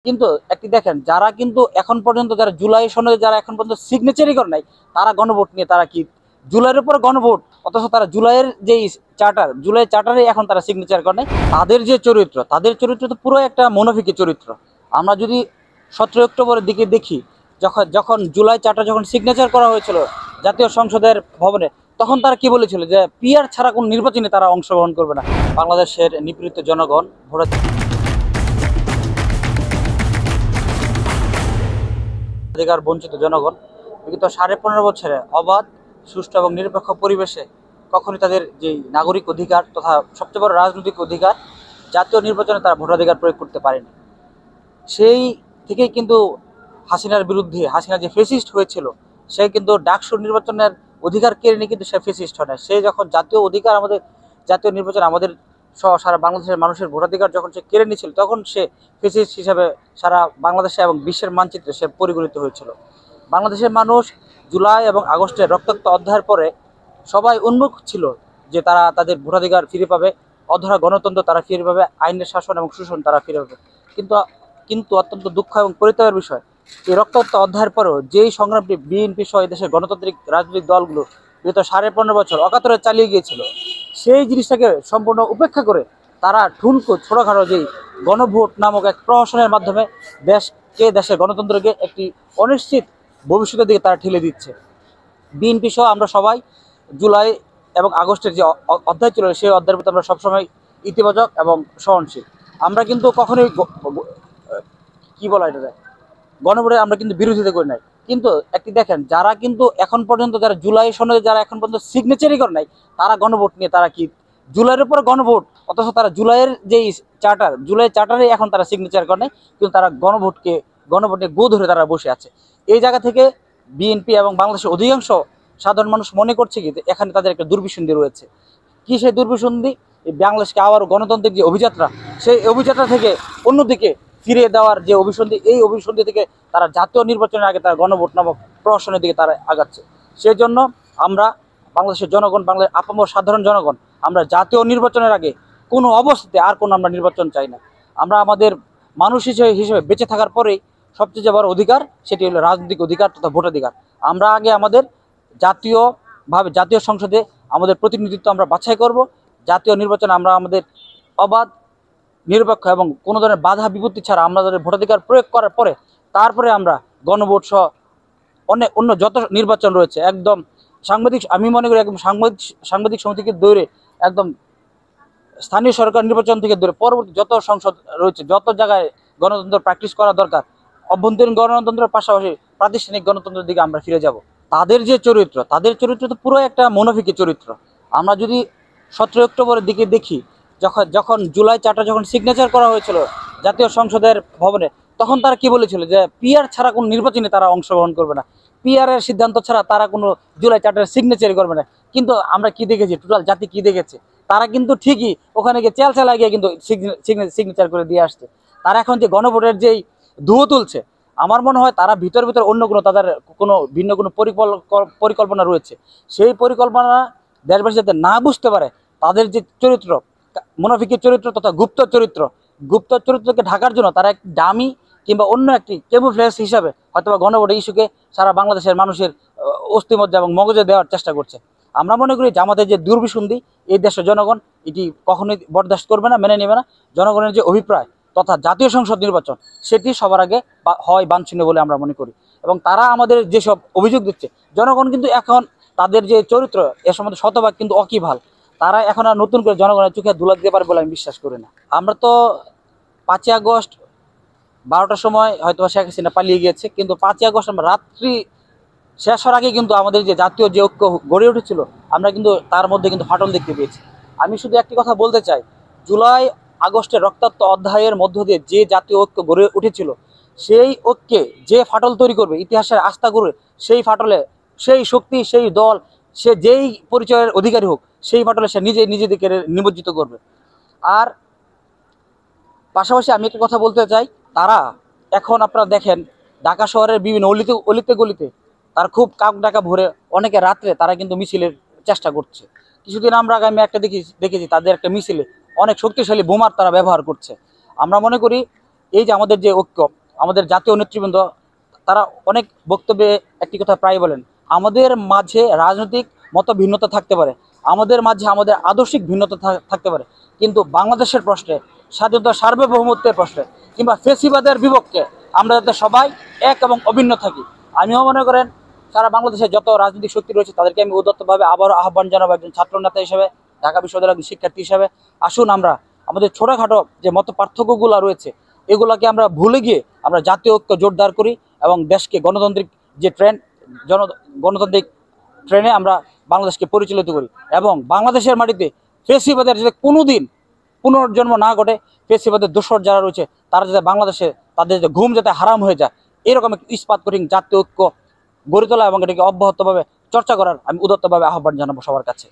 কিন্তু একটি দেখেন যারা কিন্তু এখন পর্যন্ত যারা জুলাই সনদে যারা এখন পর্যন্ত সিগনেচারই করে নাই, তারা গণভোট নিয়ে তারা কি জুলাইয়ের উপর গণভোট, অথচ তারা জুলাইয়ের যেই জুলাই চার্টারে এখন তারা সিগনেচার করে নাই। তাদের চরিত্র তো পুরো একটা মুনাফিকি চরিত্র। আমরা যদি 17 অক্টোবরের দিকে দেখি, যখন যখন জুলাই চার্টার যখন সিগনেচার করা হয়েছিল জাতীয় সংসদের ভবনে, তখন তারা কি বলেছিল যে পিআর ছাড়া কোন নির্বাচনে তারা অংশগ্রহণ করবে না। বাংলাদেশের নিপীড়িত জনগণ, অধিকার বঞ্চিত জনগণ বিগত 15.5 বছরে অবাধ, সুষ্ঠু এবং নিরপেক্ষ পরিবেশে কখনই তাদের যে নাগরিক অধিকার তথা সবচেয়ে বড় রাজনৈতিক অধিকার জাতীয় নির্বাচনে তারা ভোটাধিকার প্রয়োগ করতে পারেনি। সেই থেকেই কিন্তু হাসিনার বিরুদ্ধে, হাসিনা যে ফেসিস্ট হয়েছিল, সে কিন্তু ডাকসু নির্বাচনের অধিকার কেড়ে নিয়ে কিন্তু সে ফেসিস্ট হয় না। সে যখন জাতীয় অধিকার আমাদের জাতীয় নির্বাচন আমাদের সারা বাংলাদেশের মানুষের ভোটাধিকার যখন সে কেড়ে নিয়েছিল, তখন সে ফেসিস্ট হিসাবে সারা বাংলাদেশে এবং বিশ্বের মানচিত্রে সে পরিগণিত হয়েছিল। বাংলাদেশের মানুষ জুলাই এবং আগস্টের রক্তাক্ত অধ্যায়ের পরে সবাই উন্মুখ ছিল যে তারা তাদের ভোটাধিকার ফিরে পাবে, অধরা গণতন্ত্র তারা ফিরে পাবে, আইনের শাসন এবং শোষণ তারা ফিরে পাবে। কিন্তু কিন্তু অত্যন্ত দুঃখ এবং পরিতাপের বিষয়, এই রক্তাক্ত অধ্যায়ের পরেও যেই সংগ্রামটি বিএনপি সহ দেশের গণতান্ত্রিক রাজনৈতিক দলগুলো বিগত 15.5 বছর অকাতরে চালিয়ে গিয়েছিল, সেই জিনিসটাকে সম্পূর্ণ উপেক্ষা করে তারা ঠুনকো ছোটোখাটো যেই গণভোট নামক এক প্রহসনের মাধ্যমে দেশের গণতন্ত্রকে একটি অনিশ্চিত ভবিষ্যতের দিকে তারা ঠেলে দিচ্ছে। বিএনপি সহ আমরা সবাই জুলাই এবং আগস্টের যে অধ্যায় ছিল, সেই অধ্যায়ের প্রতি আমরা সবসময় ইতিবাচক এবং সহনশীল। আমরা কিন্তু কখনোই কি বলা এটা গণভোটের আমরা কিন্তু বিরোধিতা করি নাই। কিন্তু একটি দেখেন যারা কিন্তু এখন পর্যন্ত যারা জুলাই সনদে যারা এখন পর্যন্ত সিগনেচারই করে নাই, তারা গণভোট নিয়ে তারা কি জুলাইয়ের উপর গণভোট, অথচ তারা জুলাই চার্টারে এখন তারা সিগনেচার করে নাই, কিন্তু তারা গণভোট নিয়ে গো ধরে তারা বসে আছে। এই জায়গা থেকে বিএনপি এবং বাংলাদেশের অধিকাংশ সাধারণ মানুষ মনে করছে কি যে এখানে তাদের একটা দুর্বিসন্ধি রয়েছে। কি সেই দুর্বিসন্ধি? এই বাংলাদেশকে আবারও গণতান্ত্রিক যে অভিযাত্রা, সেই অভিযাত্রা থেকে অন্যদিকে ফিরিয়ে দেওয়ার যে অভিসন্ধি, এই অভিসন্ধি থেকে তারা জাতীয় নির্বাচনের আগে তারা গণভোট নামক প্রহসনের দিকে তারা আগাচ্ছে। সেই জন্য আমরা বাংলাদেশের জনগণ, বাংলাদেশের আপামর সাধারণ জনগণ, আমরা জাতীয় নির্বাচনের আগে কোনো অবস্থাতে আর কোনো আমরা নির্বাচন চাই না। আমরা আমাদের মানুষ হিসেবে বেঁচে থাকার পরেই সবচেয়ে বড় অধিকার সেটি হলো রাজনৈতিক অধিকার তথা ভোটাধিকার। আমরা আগে আমাদের জাতীয় সংসদে আমাদের প্রতিনিধিত্ব আমরা বাছাই করব। জাতীয় নির্বাচনে আমরা আমাদের অবাধ, নিরপেক্ষ এবং কোনো ধরনের বাধা বিপত্তি ছাড়া আমাদের ভোটাধিকার প্রয়োগ করার পরে তারপরে আমরা গণভোট সহ অন্য যত নির্বাচন রয়েছে একদম আমি মনে করি একদম সাংবাদিক সমিতি থেকে দূরে, একদম স্থানীয় সরকার নির্বাচন থেকে দূরে পরবর্তী যত সংসদ রয়েছে, যত জায়গায় গণতন্ত্র প্র্যাকটিস করা দরকার, অভ্যন্তরীণ গণতন্ত্রের পাশাপাশি প্রাতিষ্ঠানিক গণতন্ত্রের দিকে আমরা ফিরে যাব। তাদের চরিত্র তো পুরো একটা মুনাফিকি চরিত্র। আমরা যদি 17 অক্টোবরের দিকে দেখি, যখন জুলাই চার্টার যখন সিগনেচার করা হয়েছিল জাতীয় সংসদের ভবনে, তখন তারা কি বলেছিল যে পিআর ছাড়া কোনো নির্বাচনে তারা অংশগ্রহণ করবে না, পিআরের সিদ্ধান্ত ছাড়া তারা কোনো জুলাই চার্টার সিগনেচারই করবে না। কিন্তু আমরা কি দেখেছি, টোটাল জাতি কি দেখেছে, তারা কিন্তু ঠিকই ওখানে গিয়ে চেলা গিয়ে কিন্তু সিগনেচার করে দিয়ে আসছে। তারা এখন যে গণভোটের যেই ধুয়ো তুলছে, আমার মনে হয় তারা ভিতর অন্য তাদের ভিন্ন কোনো পরিকল্পনা রয়েছে। সেই পরিকল্পনা দেশবাসী যাতে না বুঝতে পারে, তাদের যে চরিত্র, মুনাফিকের চরিত্র তথা গুপ্ত চরিত্রকে ঢাকার জন্য তারা একটি ডামি কিংবা অন্য একটি ক্যামুফ্লেজ হিসাবে হয়তোবা গণভোটের ইস্যুকে সারা বাংলাদেশের মানুষের অস্থিমজ্জা এবং মগজে দেওয়ার চেষ্টা করছে। আমরা মনে করি যে আমাদের যে দুর্বিসন্ধি, এই দেশের জনগণ এটি কখনোই বরদাস্ত করবে না, মেনে নেবে না। জনগণের যে অভিপ্রায় তথা জাতীয় সংসদ নির্বাচন, সেটি সবার আগে হয় বাঞ্ছনীয় বলে আমরা মনে করি। এবং তারা আমাদের যেসব অভিযোগ দিচ্ছে, জনগণ কিন্তু এখন তাদের যে চরিত্র এর সম্বন্ধে শতভাগ কিন্তু অকিভাল। তারা এখন আর নতুন করে জনগণের চোখে ধুলা দিতে পারে বলে আমি বিশ্বাস করি না। আমরা তো 5ই আগস্ট 12টার সময় হয়তো শেখ হাসিনা পালিয়ে গিয়েছে, কিন্তু 5ই আগস্ট আমরা রাত্রি শেষ হওয়ার আগে কিন্তু আমাদের যে জাতীয় যে ঐক্য গড়ে উঠেছিল, আমরা কিন্তু তার মধ্যে কিন্তু ফাটল দেখতে পেয়েছি। আমি শুধু একটি কথা বলতে চাই, জুলাই আগস্টের রক্তাক্ত অধ্যায়ের মধ্য দিয়ে যে জাতীয় ঐক্য গড়ে উঠেছিল, সেই ঐক্যে যে ফাটল তৈরি করবে, ইতিহাসের আস্থা করবে, সেই ফাটলে সেই শক্তি, সেই দল, সে যেই পরিচয়ের অধিকারী হোক, সেই ফাটলে সে নিজেদেরকে নিমজ্জিত করবে। আর পাশাপাশি আমি একটা কথা বলতে চাই, তারা এখন আপনারা দেখেন ঢাকা শহরের বিভিন্ন অলিতে গলিতে তার খুব কাক ডাকা ভরে অনেকে রাত্রে তারা কিন্তু মিছিলের চেষ্টা করছে। কিছুদিন আমরা আমি একটা দেখেছি তাদের একটা মিছিলে অনেক শক্তিশালী বোমার তারা ব্যবহার করছে। আমরা মনে করি এই যে আমাদের যে ঐক্য, আমাদের জাতীয় নেতৃবৃন্দ তারা অনেক বক্তব্যে একটি কথা প্রায় বলেন, আমাদের মাঝে রাজনৈতিক মত ভিন্নতা থাকতে পারে, আমাদের মাঝে আমাদের আদর্শিক ভিন্নতা থাকতে পারে, কিন্তু বাংলাদেশের প্রশ্নে, স্বাধীনতা সার্বভৌমত্বের প্রশ্নে কিংবা ফেসিবাদের বিপক্ষে আমরা যাতে সবাই এক এবং অভিন্ন থাকি। আমিও মনে করেন সারা বাংলাদেশে যত রাজনৈতিক শক্তি রয়েছে তাদেরকে আমি উদাত্তভাবে আবারও আহ্বান জানাবো, একজন ছাত্র নেতা হিসেবে, ঢাকা বিশ্ববিদ্যালয়ের শিক্ষার্থী হিসেবে, আসুন আমরা আমাদের ছোটোখাটো যে মত পার্থক্যগুলো রয়েছে এগুলোকে আমরা ভুলে গিয়ে আমরা জাতীয় ঐক্য জোরদার করি এবং দেশকে গণতান্ত্রিক যে গণতান্ত্রিক ট্রেনে আমরা বাংলাদেশকে পরিচালিত করি, এবং বাংলাদেশের মাটিতে ফেসিবাদের যাতে কোনোদিন পুনর্জন্ম না ঘটে, ফেসিবাদের দোসর যারা রয়েছে তারা যাতে বাংলাদেশে তাদের যে ঘুম যাতে হারাম হয়ে যায়, এরকম একটি ইস্পাত কঠিন জাতীয় ঐক্য গড়ে তোলা এবং এটাকে অব্যাহতভাবে চর্চা করার আমি উদাত্তভাবে আহ্বান জানাবো সবার কাছে।